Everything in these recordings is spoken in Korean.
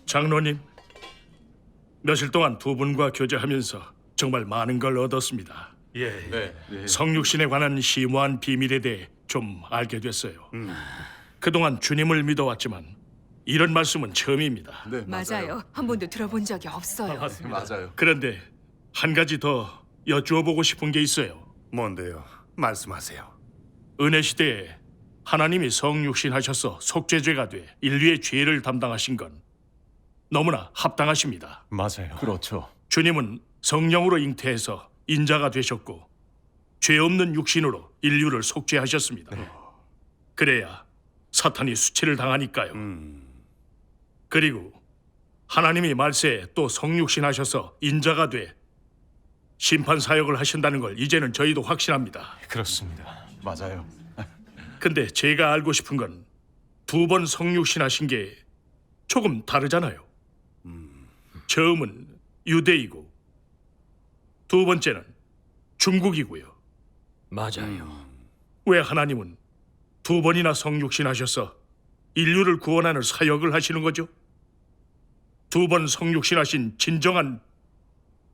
장로님, 며칠 동안 두 분과 교제하면서 정말 많은 걸 얻었습니다. 성육신에 관한 심오한 비밀에 대해 좀 알게 됐어요. 그동안 주님을 믿어왔지만 이런 말씀은 처음입니다. 네, 맞아요. 한 번도 들어본 적이 없어요. 맞아요. 그런데 한 가지 더 여쭈어보고 싶은 게 있어요. 뭔데요? 말씀하세요. 은혜 시대에 하나님이 성육신하셔서 속죄죄가 돼 인류의 죄를 담당하신 건 너무나 합당하십니다. 맞아요. 그렇죠. 주님은 성령으로 잉태해서 인자가 되셨고 죄 없는 육신으로 인류를 속죄하셨습니다. 그래야 사탄이 수치를 당하니까요. 그리고 하나님이 말세에 또 성육신하셔서 인자가 돼 심판 사역을 하신다는 걸 이제는 저희도 확신합니다. 그렇습니다. 맞아요. 근데 제가 알고 싶은 건 두 번 성육신하신 게 조금 다르잖아요. 처음은 유대이고 두 번째는 중국이고요. 맞아요. 왜 하나님은 두 번이나 성육신하셔서 인류를 구원하는 사역을 하시는 거죠? 두 번 성육신하신 진정한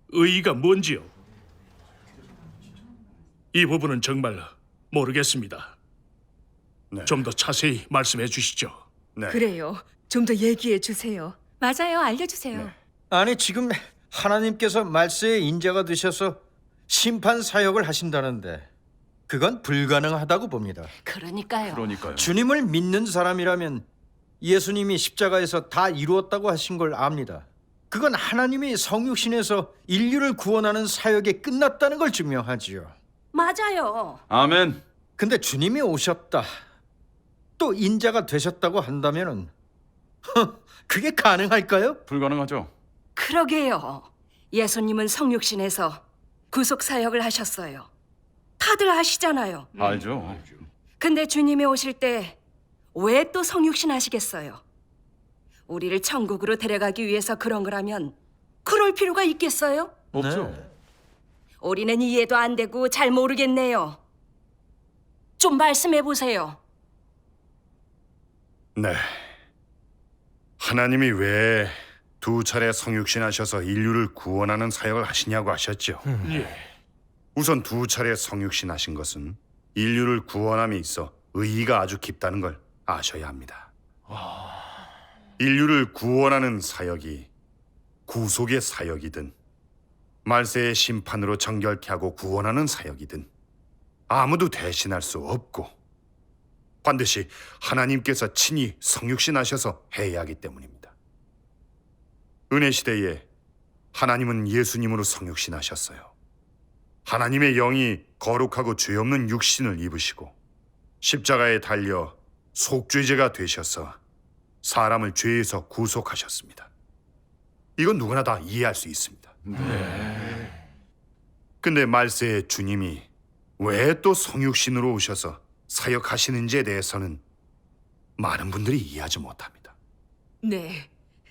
의의가 뭔지요? 이 부분은 정말 모르겠습니다. 네. 좀 더 자세히 말씀해 주시죠. 네. 그래요. 좀 더 얘기해 주세요. 맞아요. 알려주세요. 아니 지금 하나님께서 말세의 인자가 되셔서 심판 사역을 하신다는데 그건 불가능하다고 봅니다. 그러니까요. 그러니까요. 주님을 믿는 사람이라면 예수님이 십자가에서 다 이루었다고 하신 걸 압니다. 그건 하나님이 성육신에서 인류를 구원하는 사역에 끝났다는 걸 증명하지요. 맞아요. 아멘. 근데 주님이 오셨다, 또 인자가 되셨다고 한다면은 그게 가능할까요? 불가능하죠. 그러게요. 예수님은 성육신에서 구속 사역을 하셨어요. 다들 아시잖아요. 알죠. 근데 주님이 오실 때 왜 또 성육신 하시겠어요? 우리를 천국으로 데려가기 위해서 그런 거라면 그럴 필요가 있겠어요? 없죠. 우리는 이해도 안 되고 잘 모르겠네요. 좀 말씀해 보세요. 네. 하나님이 왜 두 차례 성육신하셔서 인류를 구원하는 사역을 하시냐고 하셨죠. 우선 두 차례 성육신하신 것은 인류를 구원함에 있어 의의가 아주 깊다는 걸 아셔야 합니다. 인류를 구원하는 사역이 구속의 사역이든 말세의 심판으로 정결케 하고 구원하는 사역이든 아무도 대신할 수 없고 반드시 하나님께서 친히 성육신하셔서 해야 하기 때문입니다. 은혜 시대에 하나님은 예수님으로 성육신하셨어요. 하나님의 영이 거룩하고 죄 없는 육신을 입으시고 십자가에 달려 속죄제가 되셔서 사람을 죄에서 구속하셨습니다. 이건 누구나 다 이해할 수 있습니다. 근데 말세에 주님이 왜 또 성육신으로 오셔서 사역하시는지에 대해서는 많은 분들이 이해하지 못합니다. 네,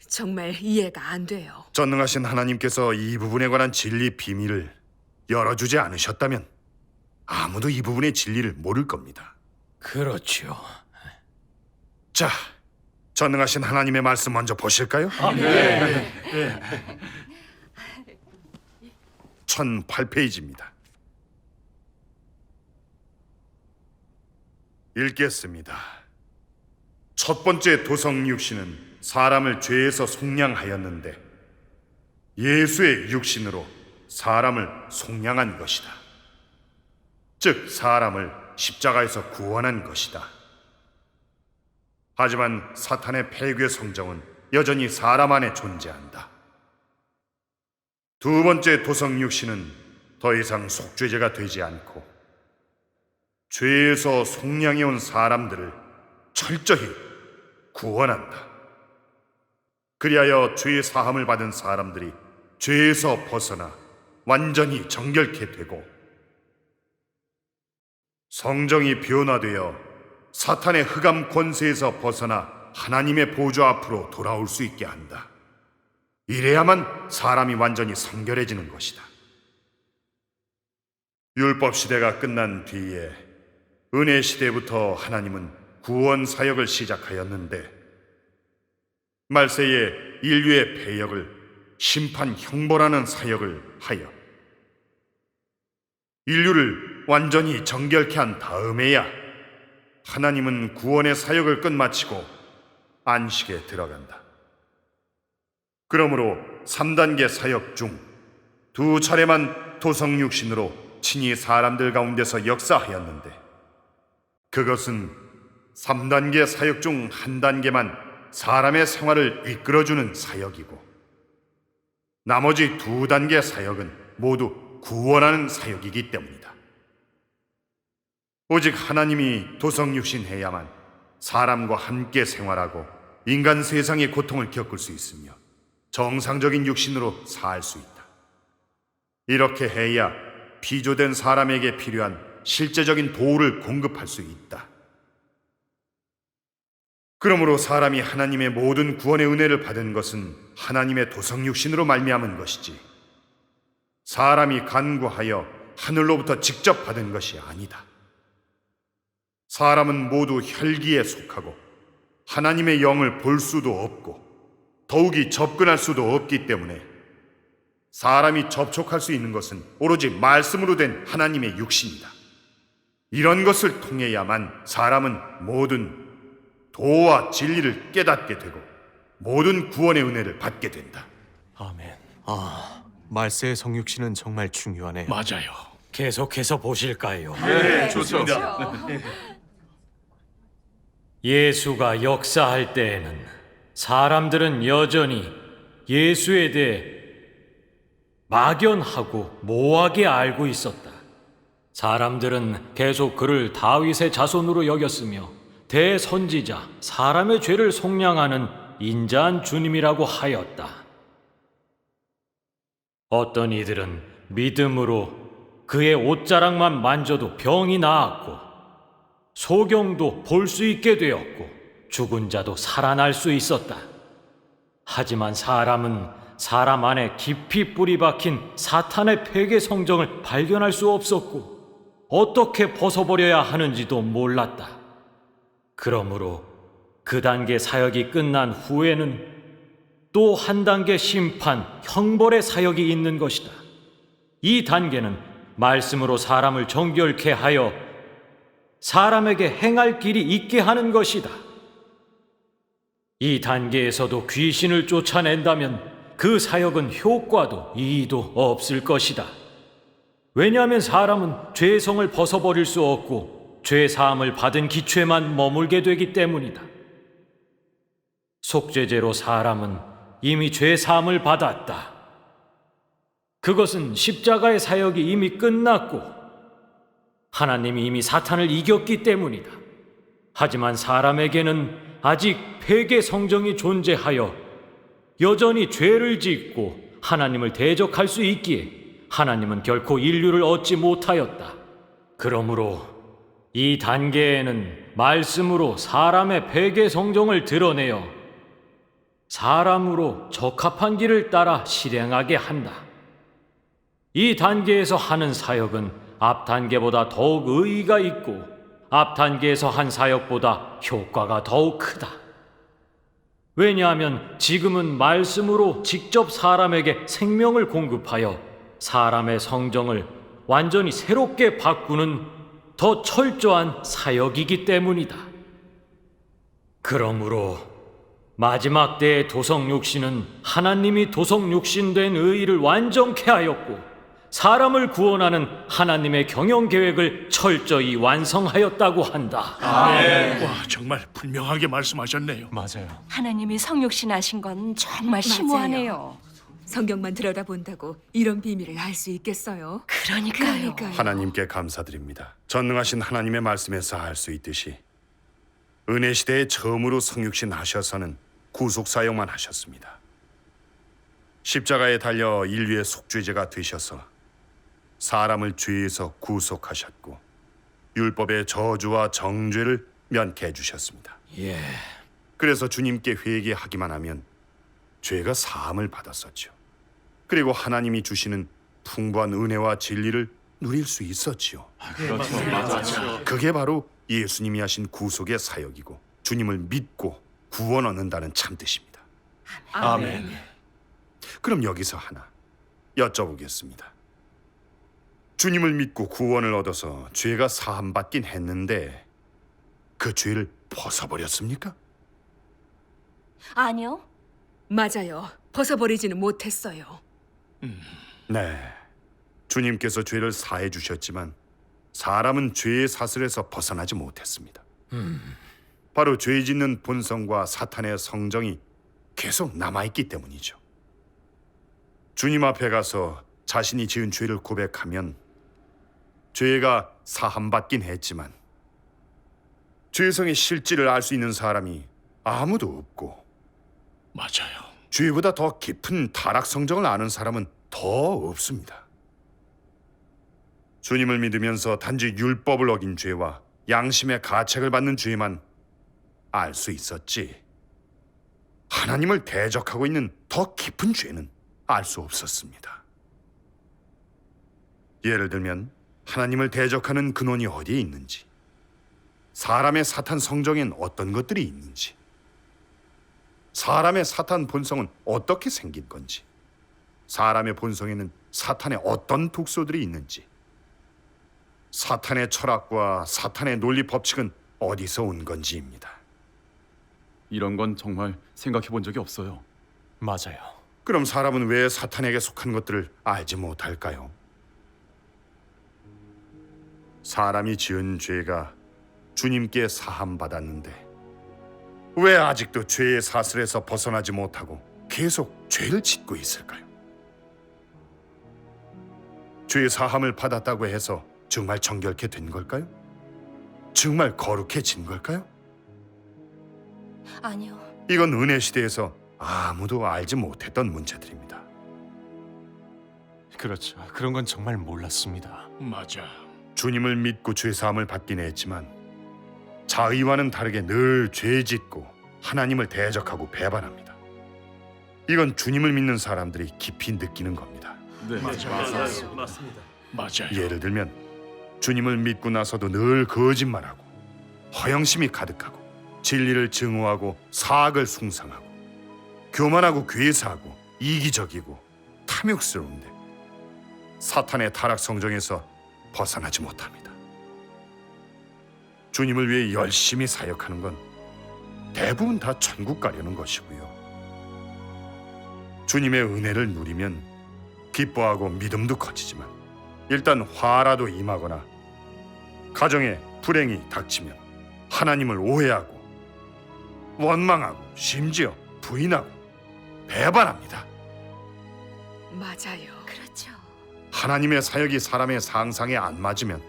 정말 이해가 안 돼요. 전능하신 하나님께서 이 부분에 관한 진리 비밀을 열어주지 않으셨다면 아무도 이 부분의 진리를 모를 겁니다. 그렇죠. 자, 전능하신 하나님의 말씀 먼저 보실까요? 1008페이지입니다. 읽겠습니다. 첫 번째 도성 육신은 사람을 죄에서 속량하였는데 예수의 육신으로 사람을 속량한 것이다. 즉 사람을 십자가에서 구원한 것이다. 하지만 사탄의 폐괴 성정은 여전히 사람 안에 존재한다. 두 번째 도성 육신은 더 이상 속죄제가 되지 않고 죄에서 속량해온 사람들을 철저히 구원한다. 그리하여 죄 사함을 받은 사람들이 죄에서 벗어나 완전히 정결케 되고 성정이 변화되어 사탄의 흑암 권세에서 벗어나 하나님의 보좌 앞으로 돌아올 수 있게 한다. 이래야만 사람이 완전히 성결해지는 것이다. 율법 시대가 끝난 뒤에 은혜 시대부터 하나님은 구원 사역을 시작하였는데 말세에 인류의 패역을 심판 형벌하는 사역을 하여 인류를 완전히 정결케 한 다음에야 하나님은 구원의 사역을 끝마치고 안식에 들어간다. 그러므로 3단계 사역 중 2차례만 도성육신으로 친히 사람들 가운데서 역사하였는데 그것은 3단계 사역 중 1단계만 사람의 생활을 이끌어주는 사역이고 나머지 2단계 사역은 모두 구원하는 사역이기 때문이다. 오직 하나님이 도성육신해야만 사람과 함께 생활하고 인간 세상의 고통을 겪을 수 있으며 정상적인 육신으로 살 수 있다. 이렇게 해야 피조된 사람에게 필요한 실제적인 도우를 공급할 수 있다. 그러므로 사람이 하나님의 모든 구원의 은혜를 받은 것은 하나님의 도성육신으로 말미암은 것이지 사람이 간구하여 하늘로부터 직접 받은 것이 아니다. 사람은 모두 혈기에 속하고 하나님의 영을 볼 수도 없고 더욱이 접근할 수도 없기 때문에 사람이 접촉할 수 있는 것은 오로지 말씀으로 된 하나님의 육신이다. 이런 것을 통해야만 사람은 모든 도와 진리를 깨닫게 되고 모든 구원의 은혜를 받게 된다. 아멘. 말세의 성육신은 정말 중요하네요. 맞아요. 계속해서 보실까요? 네, 좋습니다. 예수가 역사할 때에는 사람들은 여전히 예수에 대해 막연하고 모호하게 알고 있었다. 사람들은 계속 그를 다윗의 자손으로 여겼으며 대선지자, 사람의 죄를 속량하는 인자한 주님이라고 하였다. 어떤 이들은 믿음으로 그의 옷자락만 만져도 병이 나았고 소경도 볼 수 있게 되었고 죽은 자도 살아날 수 있었다. 하지만 사람은 사람 안에 깊이 뿌리 박힌 사탄의 폐괴 성정을 발견할 수 없었고 어떻게 벗어버려야 하는지도 몰랐다. 그러므로 그 단계 사역이 끝난 후에는 또 한 단계 심판, 형벌의 사역이 있는 것이다. 이 단계는 말씀으로 사람을 정결케 하여 사람에게 행할 길이 있게 하는 것이다. 이 단계에서도 귀신을 쫓아낸다면 그 사역은 효과도 이의도 없을 것이다. 왜냐하면 사람은 죄성을 벗어버릴 수 없고 죄 사함을 받은 기초에만 머물게 되기 때문이다. 속죄제로 사람은 이미 죄 사함을 받았다. 그것은 십자가의 사역이 이미 끝났고 하나님이 이미 사탄을 이겼기 때문이다. 하지만 사람에게는 아직 폐괴 성정이 존재하여 여전히 죄를 짓고 하나님을 대적할 수 있기에 하나님은 결코 인류를 얻지 못하였다. 그러므로 이 단계에는 말씀으로 사람의 폐괴 성정을 드러내어 사람으로 적합한 길을 따라 실행하게 한다. 이 단계에서 하는 사역은 앞 단계보다 더욱 의의가 있고 앞 단계에서 한 사역보다 효과가 더욱 크다. 왜냐하면 지금은 말씀으로 직접 사람에게 생명을 공급하여 사람의 성정을 완전히 새롭게 바꾸는 더 철저한 사역이기 때문이다. 그러므로 마지막 때의 도성육신은 하나님이 도성육신된 의의를 완전케 하였고 사람을 구원하는 하나님의 경영계획을 철저히 완성하였다고 한다. 와, 정말 분명하게 말씀하셨네요. 맞아요. 하나님이 성육신 하신 건 정말 심오하네요. 성경만 들여다본다고 이런 비밀을 알 수 있겠어요? 그러니까요. 하나님께 감사드립니다. 전능하신 하나님의 말씀에서 알 수 있듯이 은혜 시대에 처음으로 성육신 하셔서는 구속 사역만 하셨습니다. 십자가에 달려 인류의 속죄제가 되셔서 사람을 죄에서 구속하셨고 율법의 저주와 정죄를 면케해 주셨습니다. 그래서 주님께 회개하기만 하면 죄가 사함을 받았었죠. 그리고 하나님이 주시는 풍부한 은혜와 진리를 누릴 수 있었지요. 그게 바로 예수님이 하신 구속의 사역이고 주님을 믿고 구원 얻는다는 참뜻입니다. 아멘. 그럼 여기서 하나 여쭤보겠습니다. 주님을 믿고 구원을 얻어서 죄가 사함받긴 했는데 그 죄를 벗어버렸습니까? 아니요. 맞아요. 벗어버리지는 못했어요. 네. 주님께서 죄를 사해 주셨지만 사람은 죄의 사슬에서 벗어나지 못했습니다. 바로 죄 짓는 본성과 사탄의 성정이 계속 남아있기 때문이죠. 주님 앞에 가서 자신이 지은 죄를 고백하면 죄가 사함받긴 했지만 죄성의 실질을 알 수 있는 사람이 아무도 없고 맞아요. 죄보다 더 깊은 타락 성정을 아는 사람은 더 없습니다. 주님을 믿으면서 단지 율법을 어긴 죄와 양심의 가책을 받는 죄만 알 수 있었지 하나님을 대적하고 있는 더 깊은 죄는 알 수 없었습니다. 예를 들면 하나님을 대적하는 근원이 어디에 있는지, 사람의 사탄 성정엔 어떤 것들이 있는지, 사람의 사탄 본성은 어떻게 생긴 건지, 사람의 본성에는 사탄의 어떤 독소들이 있는지, 사탄의 철학과 사탄의 논리 법칙은 어디서 온 건지입니다. 이런 건 정말 생각해 본 적이 없어요. 맞아요. 그럼 사람은 왜 사탄에게 속한 것들을 알지 못할까요? 사람이 지은 죄가 주님께 사함받았는데 왜 아직도 죄의 사슬에서 벗어나지 못하고 계속 죄를 짓고 있을까요? 죄 사함을 받았다고 해서 정말 정결케 된 걸까요? 정말 거룩해진 걸까요? 아니요. 이건 은혜 시대에서 아무도 알지 못했던 문제들입니다. 그렇죠. 그런 건 정말 몰랐습니다. 맞아. 주님을 믿고 죄 사함을 받긴 했지만 자의와는 다르게 늘 죄 짓고 하나님을 대적하고 배반합니다. 이건 주님을 믿는 사람들이 깊이 느끼는 겁니다. 네, 맞아요. 예를 들면 주님을 믿고 나서도 늘 거짓말하고 허영심이 가득하고 진리를 증오하고 사악을 숭상하고 교만하고 괴사하고 이기적이고 탐욕스러운데 사탄의 타락 성정에서 벗어나지 못합니다. 주님을 위해 열심히 사역하는 건 대부분 다 천국 가려는 것이고요. 주님의 은혜를 누리면 기뻐하고 믿음도 커지지만 일단 화라도 임하거나 가정에 불행이 닥치면 하나님을 오해하고 원망하고 심지어 부인하고 배반합니다. 맞아요. 그렇죠. 하나님의 사역이 사람의 상상에 안 맞으면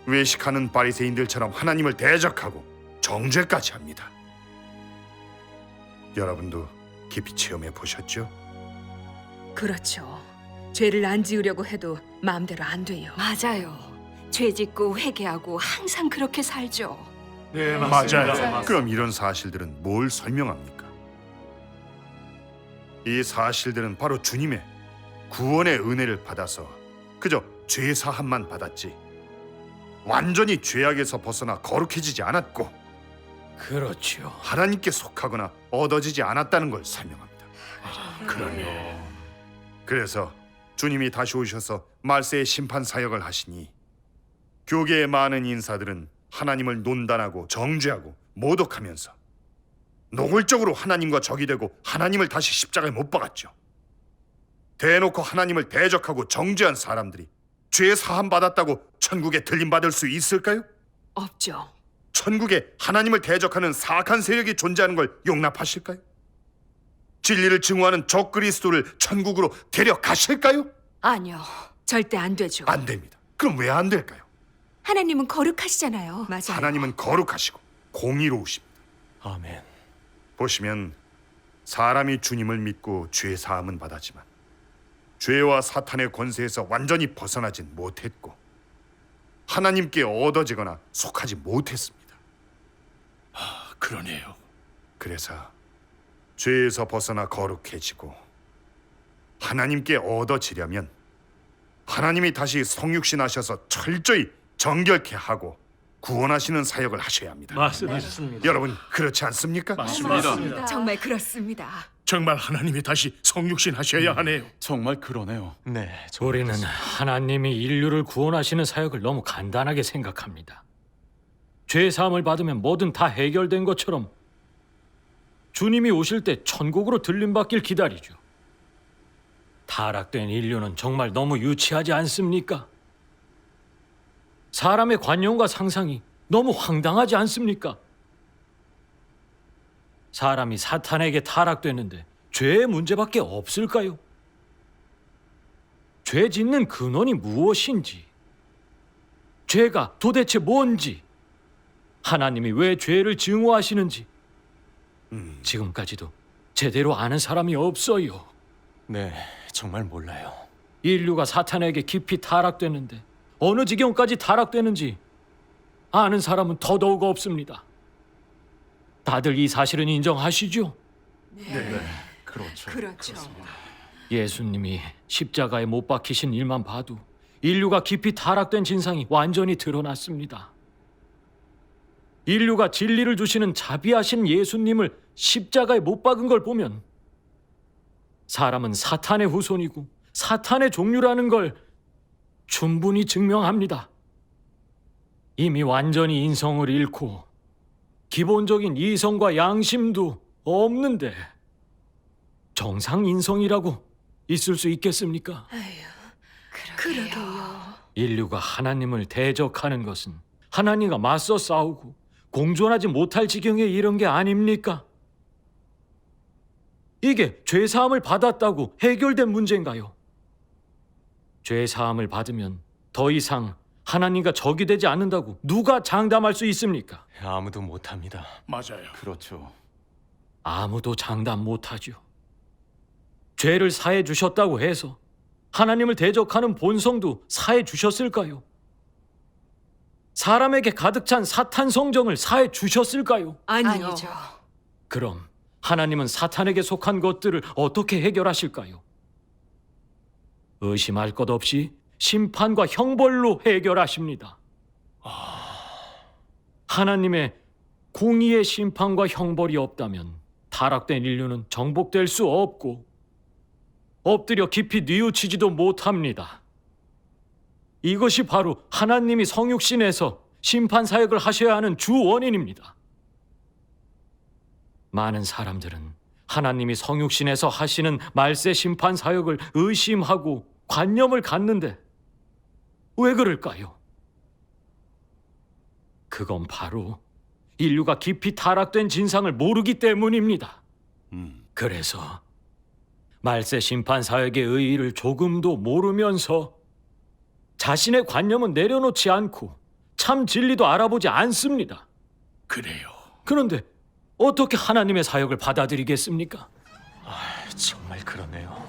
외식하는 바리새인들처럼 하나님을 대적하고 정죄까지 합니다. 여러분도 깊이 체험해 보셨죠? 그렇죠. 죄를 안 지으려고 해도 마음대로 안 돼요. 맞아요. 죄 짓고 회개하고 항상 그렇게 살죠. 네, 맞아요. 그럼 이런 사실들은 뭘 설명합니까? 이 사실들은 바로 주님의 구원의 은혜를 받아서 그저 죄 사함만 받았지 완전히 죄악에서 벗어나 거룩해지지 않았고 그렇죠. 하나님께 속하거나 얻어지지 않았다는 걸 설명합니다. 그러네. 그래서 주님이 다시 오셔서 말세의 심판 사역을 하시니 교계의 많은 인사들은 하나님을 논단하고 정죄하고 모독하면서 노골적으로 하나님과 적이 되고 하나님을 다시 십자가에 못 박았죠. 대놓고 하나님을 대적하고 정죄한 사람들이 죄 사함 받았다고 천국에 들림받을 수 있을까요? 없죠. 천국에 하나님을 대적하는 사악한 세력이 존재하는 걸 용납하실까요? 진리를 증오하는 적그리스도를 천국으로 데려가실까요? 아니요. 절대 안 되죠. 안 됩니다. 그럼 왜 안 될까요? 하나님은 거룩하시잖아요. 맞아요. 하나님은 거룩하시고 공의로우십니다. 아멘. 보시면 사람이 주님을 믿고 죄 사함은 받았지만 죄와 사탄의 권세에서 완전히 벗어나진 못했고 하나님께 얻어지거나 속하지 못했습니다. 그러네요. 그래서 죄에서 벗어나 거룩해지고 하나님께 얻어지려면 하나님이 다시 성육신하셔서 철저히 정결케 하고 구원하시는 사역을 하셔야 합니다. 맞습니다. 여러분 그렇지 않습니까? 맞습니다. 정말 그렇습니다. 정말 하나님이 다시 성육신 하셔야 하네요. 정말 그러네요. 네, 정말 우리는 그렇습니다. 하나님이 인류를 구원하시는 사역을 너무 간단하게 생각합니다. 죄 사함을 받으면 뭐든 다 해결된 것처럼 주님이 오실 때 천국으로 들림받길 기다리죠. 타락된 인류는 정말 너무 유치하지 않습니까? 사람의 관념과 상상이 너무 황당하지 않습니까? 사람이 사탄에게 타락됐는데 죄의 문제밖에 없을까요? 죄 짓는 근원이 무엇인지, 죄가 도대체 뭔지, 하나님이 왜 죄를 증오하시는지 지금까지도 제대로 아는 사람이 없어요. 네, 정말 몰라요. 인류가 사탄에게 깊이 타락됐는데 어느 지경까지 타락되는지 아는 사람은 더더욱 없습니다. 다들 이 사실은 인정하시죠? 그렇죠. 예수님이 십자가에 못 박히신 일만 봐도 인류가 깊이 타락된 진상이 완전히 드러났습니다. 인류가 진리를 주시는 자비하신 예수님을 십자가에 못 박은 걸 보면 사람은 사탄의 후손이고 사탄의 종류라는 걸 충분히 증명합니다. 이미 완전히 인성을 잃고 기본적인 이성과 양심도 없는데 정상 인성이라고 있을 수 있겠습니까? 그러게요. 인류가 하나님을 대적하는 것은 하나님과 맞서 싸우고 공존하지 못할 지경에 이른 게 아닙니까? 이게 죄사함을 받았다고 해결된 문제인가요? 죄사함을 받으면 더 이상 하나님과 적이 되지 않는다고 누가 장담할 수 있습니까? 아무도 못합니다. 맞아요. 그렇죠. 아무도 장담 못하죠. 죄를 사해 주셨다고 해서 하나님을 대적하는 본성도 사해 주셨을까요? 사람에게 가득 찬 사탄 성정을 사해 주셨을까요? 아니죠. 그럼 하나님은 사탄에게 속한 것들을 어떻게 해결하실까요? 의심할 것 없이 심판과 형벌로 해결하십니다. 하나님의 공의의 심판과 형벌이 없다면 타락된 인류는 정복될 수 없고 엎드려 깊이 뉘우치지도 못합니다. 이것이 바로 하나님이 성육신에서 심판 사역을 하셔야 하는 주 원인입니다. 많은 사람들은 하나님이 성육신에서 하시는 말세 심판 사역을 의심하고 관념을 갖는데 왜 그럴까요? 그건 바로 인류가 깊이 타락된 진상을 모르기 때문입니다. 그래서 말세 심판 사역의 의의를 조금도 모르면서 자신의 관념은 내려놓지 않고 참 진리도 알아보지 않습니다. 그래요. 그런데 어떻게 하나님의 사역을 받아들이겠습니까? 정말 그러네요.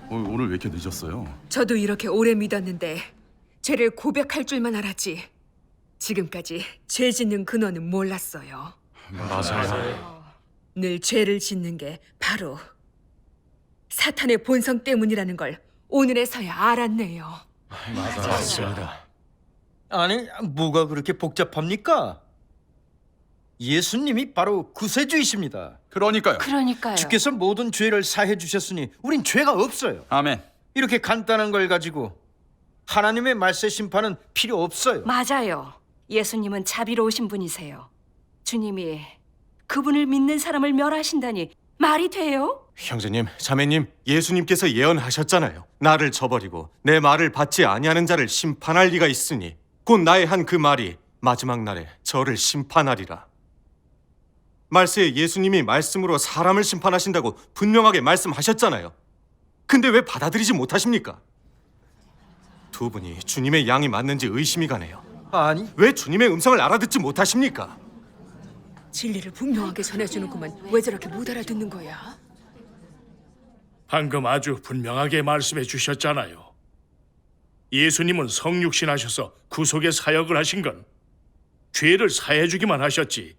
오늘 왜 이렇게 늦었어요? 저도 이렇게 오래 믿었는데 죄를 고백할 줄만 알았지. 지금까지 죄 짓는 근원은 몰랐어요. 맞아요. 늘 죄를 짓는 게 바로 사탄의 본성 때문이라는 걸 오늘에서야 알았네요. 맞습니다. 아니, 뭐가 그렇게 복잡합니까? 예수님이 바로 구세주이십니다. 그러니까요. 그러니까요. 주께서 모든 죄를 사해 주셨으니 우린 죄가 없어요. 아멘. 이렇게 간단한 걸 가지고 하나님의 말세 심판은 필요 없어요. 맞아요. 예수님은 자비로우신 분이세요. 주님이 그분을 믿는 사람을 멸하신다니 말이 돼요? 형제님, 자매님, 예수님께서 예언하셨잖아요. 나를 저버리고 내 말을 받지 아니하는 자를 심판할 리가 있으니 곧 나의 한 그 말이 마지막 날에 저를 심판하리라. 말세에 예수님이 말씀으로 사람을 심판하신다고 분명하게 말씀하셨잖아요. 근데 왜 받아들이지 못하십니까? 두 분이 주님의 양이 맞는지 의심이 가네요. 아니, 왜 주님의 음성을 알아듣지 못하십니까? 진리를 분명하게 전해주는구만. 왜 저렇게 못 알아듣는 거야? 방금 아주 분명하게 말씀해 주셨잖아요. 예수님은 성육신 하셔서 구속의 사역을 하신 건 죄를 사해 주기만 하셨지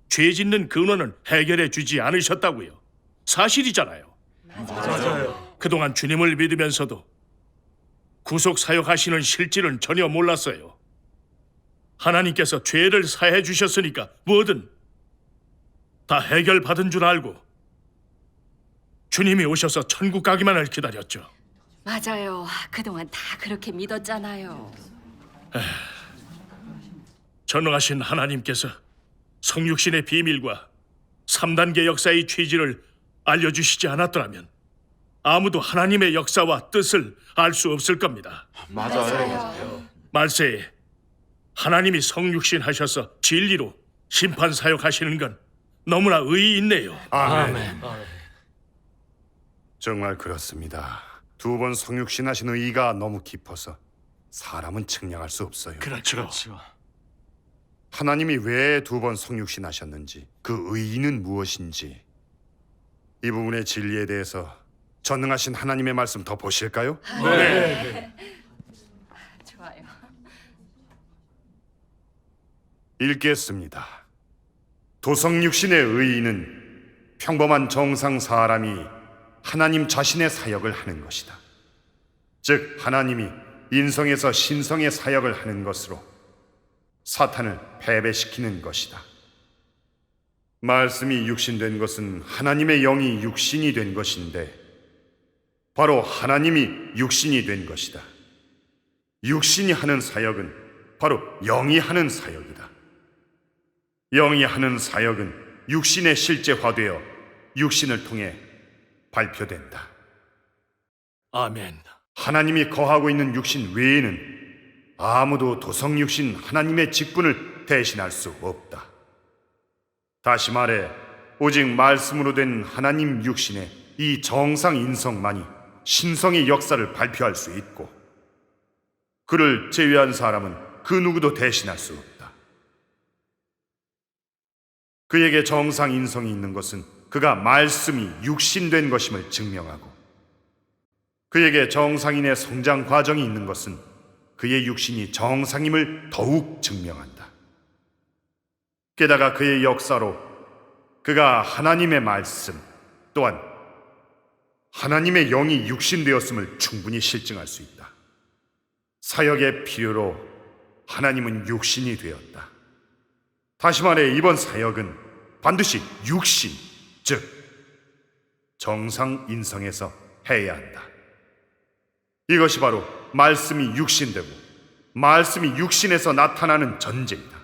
죄 짓는 근원은 해결해 주지 않으셨다고요. 사실이잖아요. 맞아요. 그동안 주님을 믿으면서도 구속 사역하시는 실질은 전혀 몰랐어요. 하나님께서 죄를 사해 주셨으니까 뭐든 다 해결받은 줄 알고 주님이 오셔서 천국 가기만을 기다렸죠. 맞아요. 그동안 다 그렇게 믿었잖아요. 전능하신 하나님께서 성육신의 비밀과 3단계 역사의 취지를 알려주시지 않았더라면 아무도 하나님의 역사와 뜻을 알 수 없을 겁니다. 말세에 하나님이 성육신 하셔서 진리로 심판 사역하시는 건 너무나 의의 있네요. 아멘. 정말 그렇습니다. 2번 성육신 하신 의의가 너무 깊어서 사람은 측량할 수 없어요. 그렇죠. 하나님이 왜 2번 성육신 하셨는지, 그 의의는 무엇인지, 이 부분의 진리에 대해서 전능하신 하나님의 말씀 더 보실까요? 좋아요. 읽겠습니다. 도성육신의 의의는 평범한 정상 사람이 하나님 자신의 사역을 하는 것이다. 즉 하나님이 인성에서 신성의 사역을 하는 것으로 사탄을 패배시키는 것이다. 말씀이 육신된 것은 하나님의 영이 육신이 된 것인데 바로 하나님이 육신이 된 것이다. 육신이 하는 사역은 바로 영이 하는 사역이다. 영이 하는 사역은 육신에 실제화되어 육신을 통해 발표된다. 아멘. 하나님이 거하고 있는 육신 외에는 아무도 도성육신 하나님의 직분을 대신할 수 없다. 다시 말해 오직 말씀으로 된 하나님 육신의 이 정상 인성만이 신성의 역사를 발표할 수 있고 그를 제외한 사람은 그 누구도 대신할 수 없다. 그에게 정상 인성이 있는 것은 그가 말씀이 육신된 것임을 증명하고 그에게 정상인의 성장 과정이 있는 것은 그의 육신이 정상임을 더욱 증명한다. 게다가 그의 역사로 그가 하나님의 말씀 또한 하나님의 영이 육신되었음을 충분히 실증할 수 있다. 사역의 필요로 하나님은 육신이 되었다. 다시 말해 이번 사역은 반드시 육신, 즉 정상 인성에서 해야 한다. 이것이 바로 말씀이 육신되고 말씀이 육신에서 나타나는 전제이다.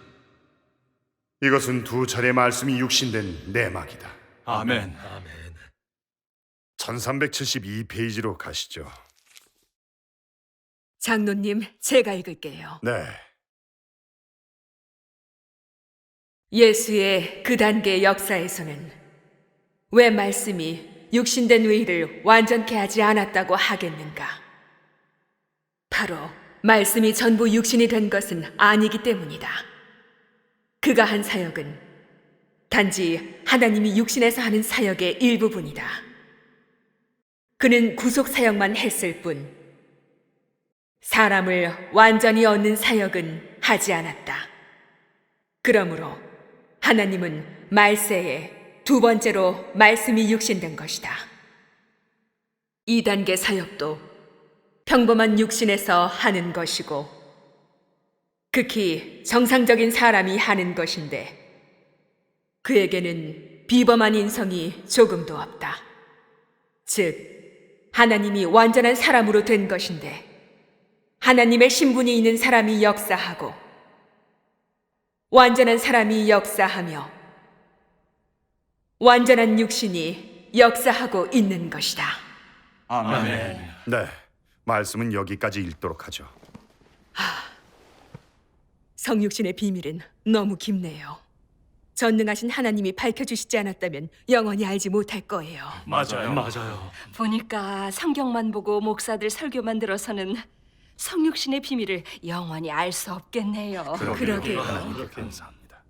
이것은 2차례 말씀이 육신된 내막이다. 아멘. 1372페이지로 가시죠. 장로님, 제가 읽을게요. 네. 예수의 그 단계 역사에서는 왜 말씀이 육신된 의의를 완전케 하지 않았다고 하겠는가? 바로 말씀이 전부 육신이 된 것은 아니기 때문이다. 그가 한 사역은 단지 하나님이 육신에서 하는 사역의 일부분이다. 그는 구속 사역만 했을 뿐 사람을 완전히 얻는 사역은 하지 않았다. 그러므로 하나님은 말세에 2번째로 말씀이 육신된 것이다. 2단계 사역도 평범한 육신에서 하는 것이고 극히 정상적인 사람이 하는 것인데 그에게는 비범한 인성이 조금도 없다. 즉 하나님이 완전한 사람으로 된 것인데 하나님의 신분이 있는 사람이 역사하고 완전한 사람이 역사하며 완전한 육신이 역사하고 있는 것이다. 아멘. 네. 말씀은 여기까지 읽도록 하죠. 성육신의 비밀은 너무 깊네요. 전능하신 하나님이 밝혀주시지 않았다면 영원히 알지 못할 거예요. 맞아요. 보니까 성경만 보고 목사들 설교만 들어서는 성육신의 비밀을 영원히 알 수 없겠네요. 그러게요. 감사합니다.